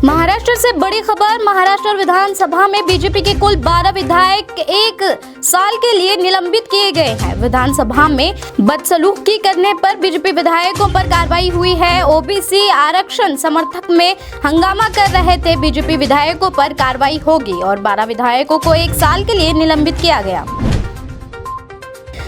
महाराष्ट्र से बड़ी खबर। महाराष्ट्र विधानसभा में बीजेपी के कुल 12 विधायक एक साल के लिए निलंबित किए गए हैं। विधानसभा में बदसलूकी करने पर बीजेपी विधायकों पर कार्रवाई हुई है। ओबीसी आरक्षण समर्थक में हंगामा कर रहे थे बीजेपी विधायकों पर कार्रवाई होगी और 12 विधायकों को 1 साल के लिए निलंबित किया गया।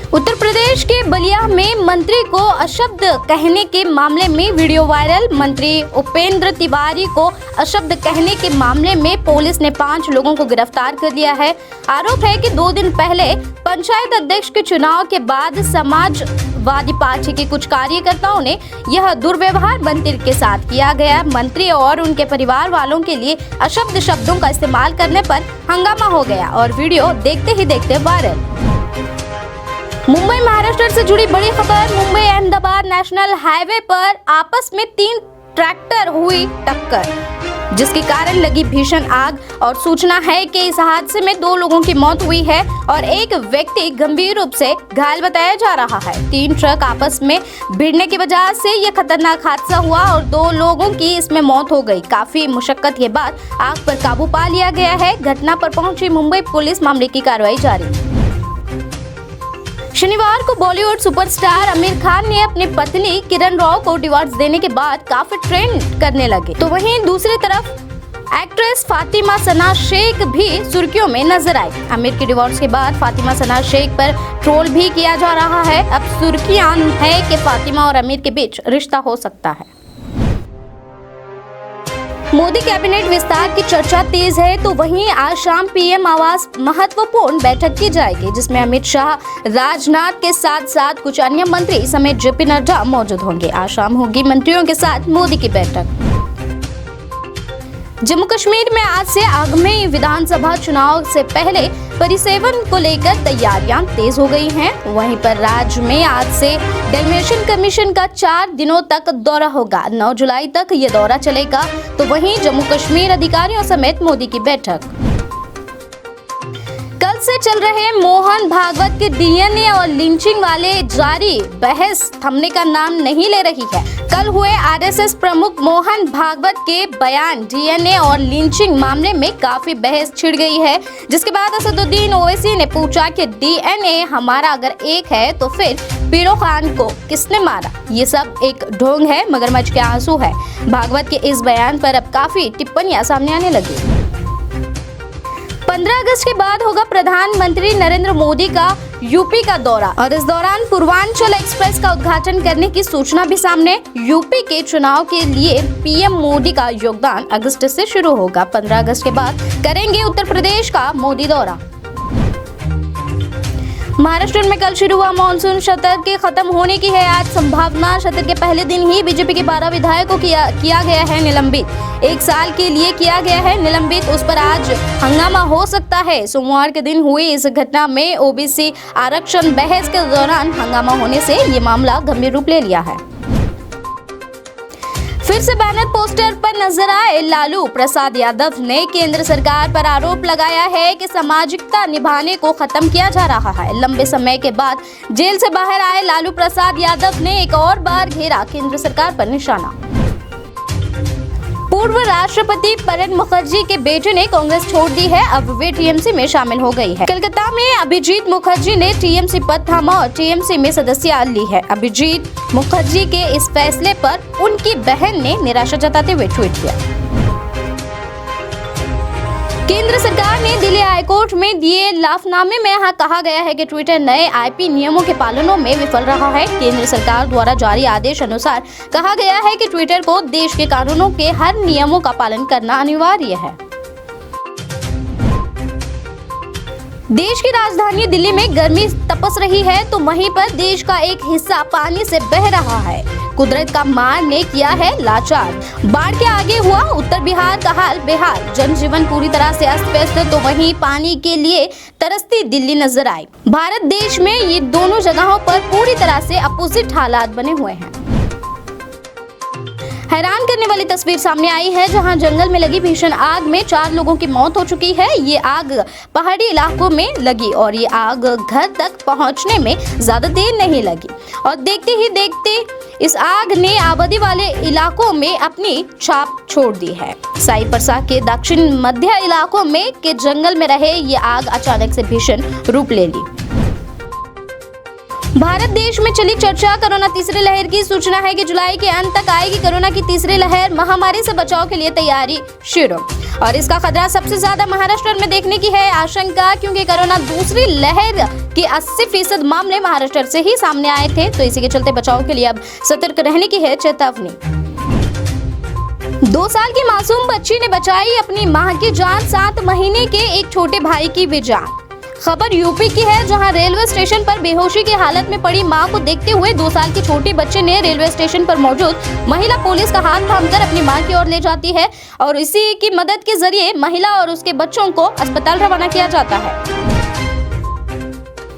उत्तर प्रदेश के बलिया में मंत्री को अशब्द कहने के मामले में वीडियो वायरल। मंत्री उपेंद्र तिवारी को अशब्द कहने के मामले में पुलिस ने 5 लोगों को गिरफ्तार कर लिया है। आरोप है कि 2 दिन पहले पंचायत अध्यक्ष के चुनाव के बाद समाजवादी पार्टी के कुछ कार्यकर्ताओं ने यह दुर्व्यवहार मंत्री के साथ किया गया। मंत्री और उनके परिवार वालों के लिए अशब्द शब्दों का इस्तेमाल करने पर हंगामा हो गया और वीडियो देखते ही देखते वायरल। मुंबई महाराष्ट्र से जुड़ी बड़ी खबर। मुंबई अहमदाबाद नेशनल हाईवे पर आपस में 3 ट्रैक्टर हुई टक्कर, जिसके कारण लगी भीषण आग और सूचना है कि इस हादसे में 2 लोगों की मौत हुई है और एक व्यक्ति गंभीर रूप से घायल बताया जा रहा है। 3 ट्रक आपस में भिड़ने की वजह से यह खतरनाक हादसा हुआ और 2 लोगों की इसमें मौत हो गई। काफी मुशक्कत के बाद आग पर काबू पा लिया गया है। घटना पर पहुंची मुंबई पुलिस, मामले की कार्रवाई जारी। शनिवार को बॉलीवुड सुपरस्टार आमिर खान ने अपनी पत्नी किरण राव को डिवोर्स देने के बाद काफी ट्रेंड करने लगे, तो वहीं दूसरी तरफ एक्ट्रेस फातिमा सना शेख भी सुर्खियों में नजर आई। आमिर के डिवोर्स के बाद फातिमा सना शेख पर ट्रोल भी किया जा रहा है। अब सुर्खियां है कि फातिमा और आमिर के बीच रिश्ता हो सकता है। मोदी कैबिनेट विस्तार की चर्चा तेज है, तो वहीं आज शाम पीएम आवास महत्वपूर्ण बैठक की जाएगी, जिसमें अमित शाह, राजनाथ के साथ साथ कुछ अन्य मंत्री समेत जेपी नड्डा मौजूद होंगे। आज शाम होगी मंत्रियों के साथ मोदी की बैठक। जम्मू कश्मीर में आज से आगामी विधानसभा चुनाव से पहले परिसेवन को लेकर तैयारियां तेज हो गई हैं। वहीं पर राज्य में आज से डेलिमिनेशन कमीशन का 4 दिनों तक दौरा होगा। 9 जुलाई तक ये दौरा चलेगा। तो वहीं जम्मू कश्मीर अधिकारियों समेत मोदी की बैठक। कल से चल रहे मोहन भागवत के डीएनए और लिंचिंग वाले जारी बहस थमने का नाम नहीं ले रही है। कल हुए आरएसएस प्रमुख मोहन भागवत के बयान डीएनए और लिंचिंग मामले में काफी बहस छिड़ गई है, जिसके बाद असदुद्दीन ओवैसी ने पूछा कि डीएनए हमारा अगर एक है तो फिर पीरो खान को किसने मारा? ये सब एक ढोंग है, मगरमच्छ के आंसू है। भागवत के इस बयान पर अब काफी टिप्पणियां सामने आने लगी। 15 अगस्त के बाद होगा प्रधानमंत्री नरेंद्र मोदी का यूपी का दौरा और इस दौरान पूर्वांचल एक्सप्रेस का उद्घाटन करने की सूचना भी सामने। यूपी के चुनाव के लिए पीएम मोदी का योगदान अगस्त से शुरू होगा। 15 अगस्त के बाद करेंगे उत्तर प्रदेश का मोदी दौरा। महाराष्ट्र में कल शुरू हुआ मानसून सत्र के खत्म होने की है आज संभावना। सत्र के पहले दिन ही बीजेपी के 12 विधायकों को किया गया है निलंबित। 1 साल के लिए किया गया है निलंबित। उस पर आज हंगामा हो सकता है। सोमवार के दिन हुई इस घटना में ओबीसी आरक्षण बहस के दौरान हंगामा होने से ये मामला गंभीर रूप ले लिया है। फिर से बैनर पोस्टर पर नजर आए लालू प्रसाद यादव ने केंद्र सरकार पर आरोप लगाया है कि सामाजिकता निभाने को खत्म किया जा रहा है। लंबे समय के बाद जेल से बाहर आए लालू प्रसाद यादव ने एक और बार घेरा केंद्र सरकार पर निशाना। पूर्व राष्ट्रपति प्रणब मुखर्जी के बेटे ने कांग्रेस छोड़ दी है। अब वे टीएमसी में शामिल हो गई है। कलकत्ता में अभिजीत मुखर्जी ने टीएमसी पद थामा और टीएमसी में सदस्यता ली है। अभिजीत मुखर्जी के इस फैसले पर उनकी बहन ने निराशा जताते हुए ट्वीट किया। केंद्र सरकार ने दिल्ली हाईकोर्ट में दिए लाफनामे में यहाँ कहा गया है कि ट्विटर नए आईपी नियमों के पालनों में विफल रहा है। केंद्र सरकार द्वारा जारी आदेश अनुसार कहा गया है कि ट्विटर को देश के कानूनों के हर नियमों का पालन करना अनिवार्य है। देश की राजधानी दिल्ली में गर्मी तपस रही है, तो वहीं पर देश का एक हिस्सा पानी से बह रहा है। कुदरत का मार ने किया है लाचार। बाढ़ के आगे हुआ उत्तर बिहार का हाल बेहाल। जनजीवन पूरी तरह से अस्त व्यस्त, तो वहीं पानी के लिए तरसती दिल्ली नजर आई। भारत देश में ये दोनों जगहों पर पूरी तरह से अपोजिट हालात बने हुए हैं। हैरान करने वाली तस्वीर सामने आई है, जहां जंगल में लगी भीषण आग में 4 लोगों की मौत हो चुकी है। ये आग पहाड़ी इलाकों में लगी और ये आग घर तक पहुंचने में ज्यादा देर नहीं लगी और देखते ही देखते इस आग ने आबादी वाले इलाकों में अपनी छाप छोड़ दी है। साईप्रसा के दक्षिण मध्य इलाकों में के जंगल में रहे ये आग अचानक से भीषण रूप ले ली। भारत देश में चली चर्चा कोरोना तीसरी लहर की सूचना है कि जुलाई के अंत तक आएगी कोरोना की तीसरी लहर। महामारी से बचाव के लिए तैयारी शुरू और इसका खतरा सबसे ज्यादा महाराष्ट्र में देखने की है आशंका, क्योंकि कोरोना दूसरी लहर के 80% मामले महाराष्ट्र से ही सामने आए थे। तो इसी के चलते बचाव के लिए अब सतर्क रहने की है चेतावनी। 2 साल की मासूम बच्ची ने बचाई अपनी मां की जान, 7 महीने के एक छोटे भाई की भी जान। खबर यूपी की है, जहां रेलवे स्टेशन पर बेहोशी की हालत में पड़ी मां को देखते हुए 2 साल की छोटी बच्चे ने रेलवे स्टेशन पर मौजूद महिला पुलिस का हाथ थामकर अपनी मां की ओर ले जाती है और इसी की मदद के जरिए महिला और उसके बच्चों को अस्पताल रवाना किया जाता है।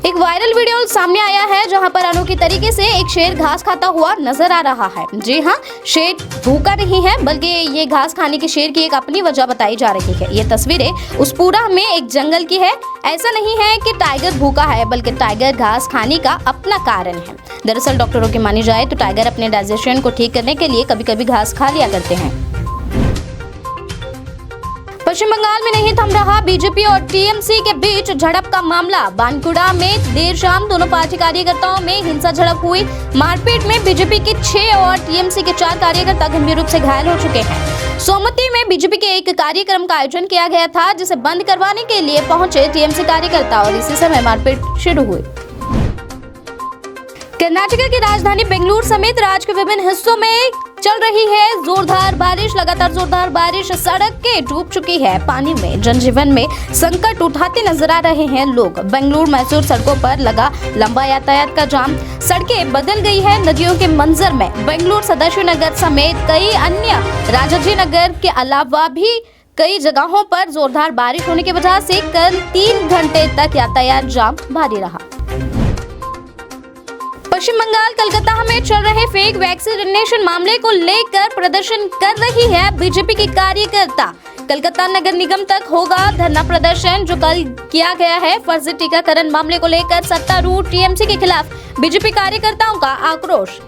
एक वायरल वीडियो सामने आया है जहां पर अनोखी तरीके से एक शेर घास खाता हुआ नजर आ रहा है। जी हां, शेर भूखा नहीं है, बल्कि ये घास खाने के शेर की एक अपनी वजह बताई जा रही है। ये तस्वीरें उस पूरा में एक जंगल की है। ऐसा नहीं है कि टाइगर भूखा है, बल्कि टाइगर घास खाने का अपना कारण है। दरअसल डॉक्टरों की मानी जाए तो टाइगर अपने डाइजेशन को ठीक करने के लिए कभी कभी घास खा लिया करते हैं। पश्चिम बंगाल में नहीं थम रहा बीजेपी और टीएमसी के बीच झड़प का मामला। बांकुड़ा में देर शाम दोनों पार्टी कार्यकर्ताओं में हिंसा झड़प हुई। मारपीट में बीजेपी के 6 और टीएमसी के 4 कार्यकर्ता गंभीर रूप से घायल हो चुके हैं। सोमती में बीजेपी के एक कार्यक्रम का आयोजन किया गया था, जिसे बंद करवाने के लिए पहुंचे टीएमसी कार्यकर्ता और इसी समय मारपीट शुरू हुई। कर्नाटक की राजधानी बेंगलुरु समेत राज्य के विभिन्न हिस्सों में चल रही है जोरदार बारिश। लगातार जोरदार बारिश, सड़कें डूब चुकी है पानी में। जनजीवन में संकट उठाते नजर आ रहे हैं लोग। बेंगलुरु मैसूर सड़कों पर लगा लंबा यातायात का जाम। सड़कें बदल गई है नदियों के मंजर में। बेंगलुरु सदाशिव नगर समेत कई अन्य राजाजी नगर के अलावा भी कई जगहों पर जोरदार बारिश होने की वजह से कल 3 घंटे तक यातायात जाम भारी रहा। पश्चिम बंगाल कलकत्ता में चल रहे फेक वैक्सीनेशन मामले को लेकर प्रदर्शन कर रही है बीजेपी की कार्यकर्ता। कलकत्ता नगर निगम तक होगा धरना प्रदर्शन जो कल किया गया है। फर्जी टीकाकरण मामले को लेकर सत्तारूढ़ टीएमसी के खिलाफ बीजेपी कार्यकर्ताओं का आक्रोश।